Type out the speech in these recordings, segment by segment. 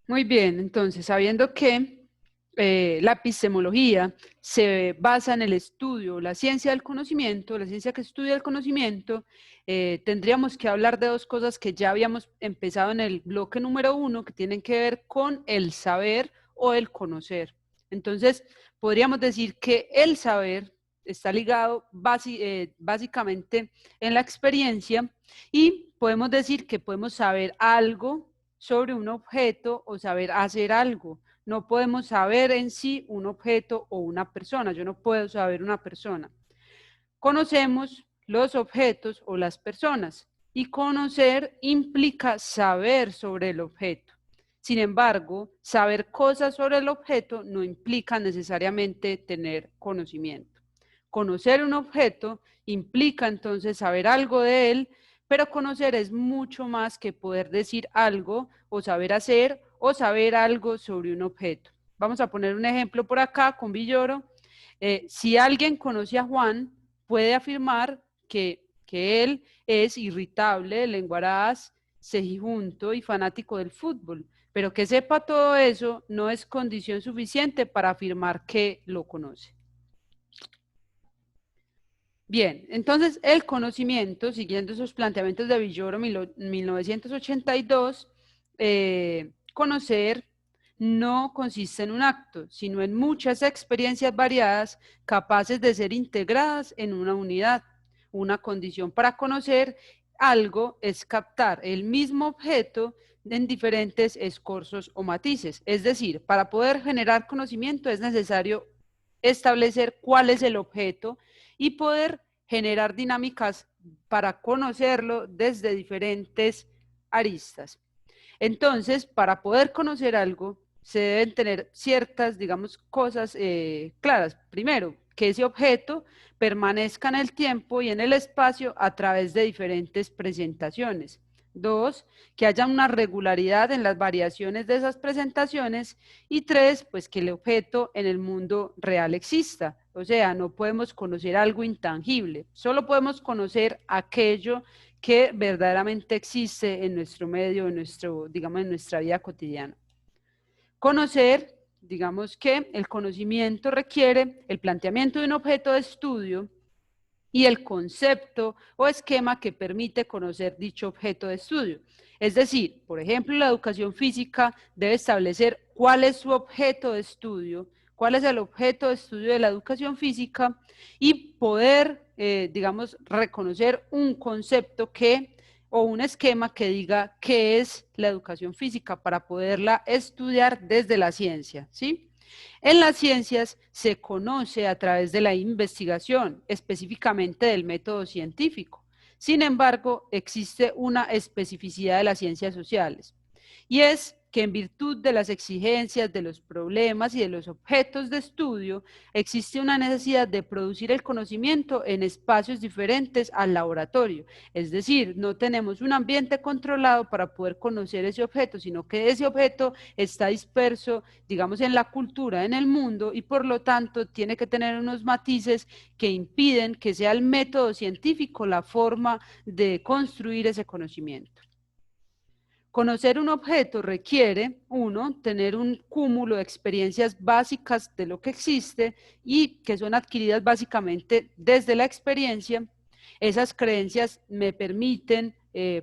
Muy bien, entonces, sabiendo que la epistemología se basa en el estudio, la ciencia del conocimiento, la ciencia que estudia el conocimiento, tendríamos que hablar de dos cosas que ya habíamos empezado en el bloque número 1, que tienen que ver con el saber o el conocer. Entonces, podríamos decir que el saber está ligado básicamente en la experiencia y podemos decir que podemos saber algo sobre un objeto o saber hacer algo. No podemos saber en sí un objeto o una persona. Yo no puedo saber una persona. Conocemos los objetos o las personas y conocer implica saber sobre el objeto. Sin embargo, saber cosas sobre el objeto no implica necesariamente tener conocimiento. Conocer un objeto implica entonces saber algo de él, pero conocer es mucho más que poder decir algo o saber hacer o saber algo sobre un objeto. Vamos a poner un ejemplo por acá con Villoro. Si alguien conoce a Juan, puede afirmar que él es irritable, lenguaraz, cejijunto y fanático del fútbol, pero que sepa todo eso no es condición suficiente para afirmar que lo conoce. Bien, entonces el conocimiento, siguiendo esos planteamientos de Villoro 1982, conocer no consiste en un acto, sino en muchas experiencias variadas capaces de ser integradas en una unidad. Una condición para conocer algo es captar el mismo objeto en diferentes escorzos o matices. Es decir, para poder generar conocimiento es necesario establecer cuál es el objeto y poder generar dinámicas para conocerlo desde diferentes aristas. Entonces, para poder conocer algo, se deben tener ciertas, digamos, cosas claras. Primero, que ese objeto permanezca en el tiempo y en el espacio a través de diferentes presentaciones. Dos, que haya una regularidad en las variaciones de esas presentaciones. Y tres, pues que el objeto en el mundo real exista. O sea, no podemos conocer algo intangible, solo podemos conocer aquello que verdaderamente existe en nuestro medio, digamos, en nuestra vida cotidiana. Conocer, digamos que el conocimiento requiere el planteamiento de un objeto de estudio y el concepto o esquema que permite conocer dicho objeto de estudio. Es decir, por ejemplo, la educación física debe establecer cuál es su objeto de estudio, cuál es el objeto de estudio de la educación física y poder, digamos, reconocer un concepto o un esquema que diga qué es la educación física para poderla estudiar desde la ciencia, ¿sí? En las ciencias se conoce a través de la investigación, específicamente del método científico. Sin embargo, existe una especificidad de las ciencias sociales, y es que en virtud de las exigencias, de los problemas y de los objetos de estudio, existe una necesidad de producir el conocimiento en espacios diferentes al laboratorio. Es decir, no tenemos un ambiente controlado para poder conocer ese objeto, sino que ese objeto está disperso, digamos, en la cultura, en el mundo, y por lo tanto tiene que tener unos matices que impiden que sea el método científico la forma de construir ese conocimiento. Conocer un objeto requiere, uno, tener un cúmulo de experiencias básicas de lo que existe y que son adquiridas básicamente desde la experiencia. Esas creencias me permiten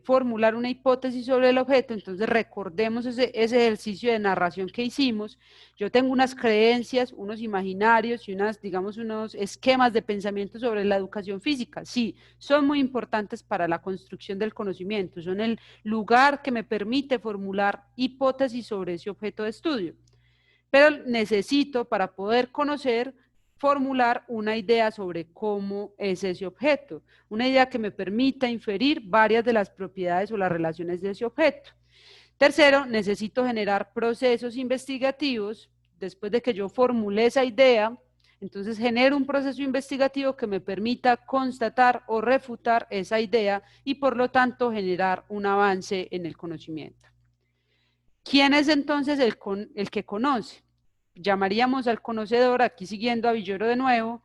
formular una hipótesis sobre el objeto, entonces recordemos ese ejercicio de narración que hicimos. Yo tengo unas creencias, unos imaginarios y digamos, unos esquemas de pensamiento sobre la educación física. Sí, son muy importantes para la construcción del conocimiento, son el lugar que me permite formular hipótesis sobre ese objeto de estudio. Pero necesito, para poder conocer, formular una idea sobre cómo es ese objeto, una idea que me permita inferir varias de las propiedades o las relaciones de ese objeto. Tercero, necesito generar procesos investigativos. Después de que yo formule esa idea, entonces genero un proceso investigativo que me permita constatar o refutar esa idea y por lo tanto generar un avance en el conocimiento. ¿Quién es entonces el que conoce? Llamaríamos al conocedor, aquí siguiendo a Villoro de nuevo,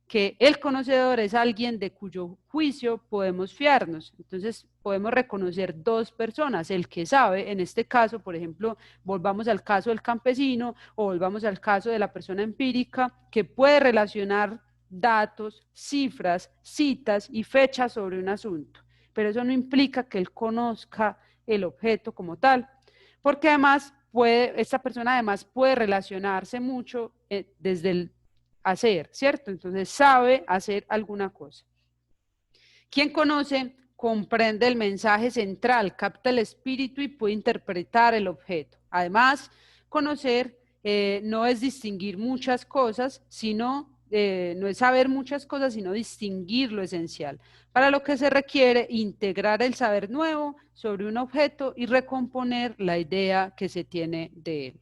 que el conocedor es alguien de cuyo juicio podemos fiarnos. Entonces podemos reconocer dos personas, el que sabe, en este caso, por ejemplo, volvamos al caso del campesino o volvamos al caso de la persona empírica, que puede relacionar datos, cifras, citas y fechas sobre un asunto. Pero eso no implica que él conozca el objeto como tal, porque además esta persona además puede relacionarse mucho desde el hacer, ¿cierto? Entonces sabe hacer alguna cosa. Quien conoce comprende el mensaje central, capta el espíritu y puede interpretar el objeto. Además, conocer no es distinguir muchas cosas, sino no es saber muchas cosas, sino distinguir lo esencial, para lo que se requiere integrar el saber nuevo sobre un objeto y recomponer la idea que se tiene de él.